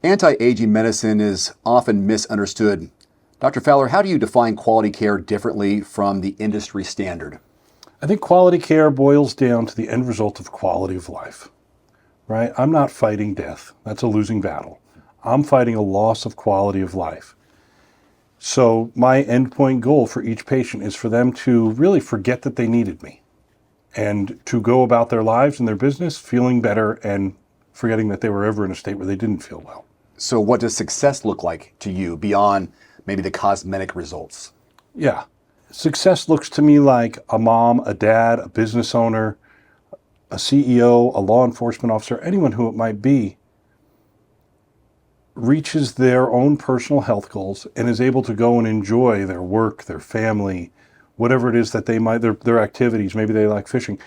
Anti-aging medicine is often misunderstood. Dr. Faler, how do you define quality care differently from the industry standard? I think quality care boils down to the end result of quality of life, right? I'm not fighting death. That's a losing battle. I'm fighting a loss of quality of life. So my endpoint goal for each patient is for them to really forget that they needed me and to go about their lives and their business feeling better and forgetting that they were ever in a state where they didn't feel well. So what does success look like to you beyond maybe the cosmetic results? Yeah. Success looks to me like a mom, a dad, a business owner, a CEO, a law enforcement officer, anyone who it might be, reaches their own personal health goals and is able to go and enjoy their work, their family, whatever it is that they might, their activities, maybe they like fishing,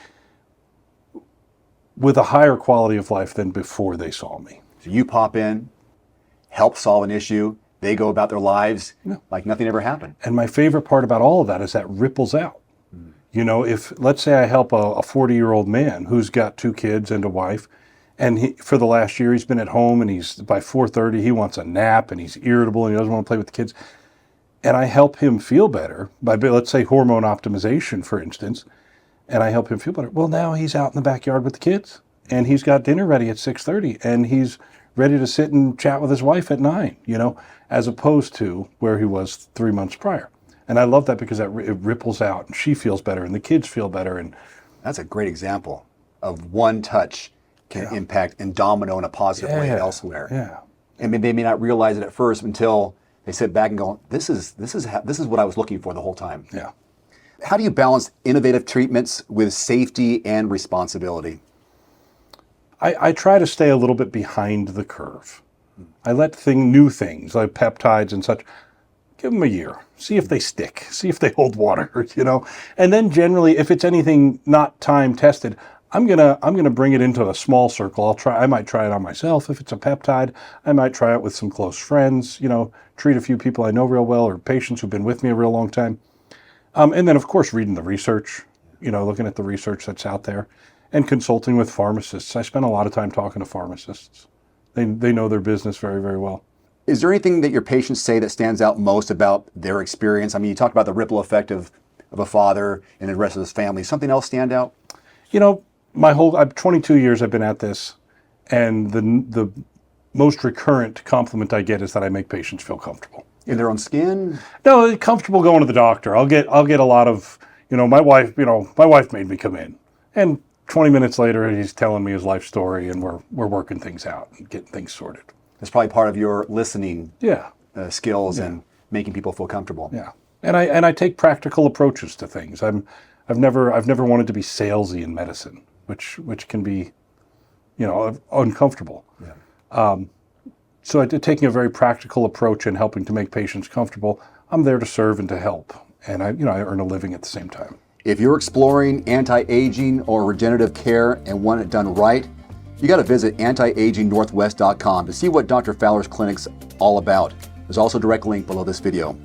with a higher quality of life than before they saw me. So you pop in, help solve an issue, they go about their lives like nothing ever happened. And my favorite part about all of that is that ripples out. You know, if, let's say I help a 40-year-old man who's got 2 kids and a wife, and for the last year he's been at home and by 4:30 he wants a nap and he's irritable and he doesn't want to play with the kids. And I help him feel better by, let's say, hormone optimization, for instance, and I help him feel better. Well, now he's out in the backyard with the kids and he's got dinner ready at 6:30 and he's ready to sit and chat with his wife at 9, you know, as opposed to where he was 3 months prior. And I love that because it ripples out and she feels better and the kids feel better. And that's a great example of one touch can impact and domino in a positive way elsewhere. Yeah. And they may not realize it at first until they sit back and go, this is what I was looking for the whole time. Yeah. How do you balance innovative treatments with safety and responsibility? I try to stay a little bit behind the curve. I let new things like peptides and such, give them a year, see if they stick, see if they hold water, you know. And then generally, if it's anything not time tested, I'm gonna bring it into a small circle. I might try it on myself. If it's a peptide, I might try it with some close friends, you know, treat a few people I know real well or patients who've been with me a real long time. And then of course, reading the research, you know, looking at the research that's out there and consulting with pharmacists. I spend a lot of time talking to pharmacists. They know their business very, very well. Is there anything that your patients say that stands out most about their experience? I mean, you talked about the ripple effect of a father and the rest of his family. Something else stand out? You know, 22 years I've been at this, and the most recurrent compliment I get is that I make patients feel comfortable. In their own skin? No, comfortable going to the doctor. I'll get a lot of, my wife made me come in. And 20 minutes later, he's telling me his life story and we're working things out and getting things sorted. It's probably part of your listening skills and making people feel comfortable. Yeah. And I take practical approaches to things. I've never wanted to be salesy in medicine, which can be, uncomfortable. Yeah. So taking a very practical approach and helping to make patients comfortable, I'm there to serve and to help. And I earn a living at the same time. If you're exploring anti-aging or regenerative care and want it done right, you got to visit antiagingnorthwest.com to see what Dr. Faler's clinic's all about. There's also a direct link below this video.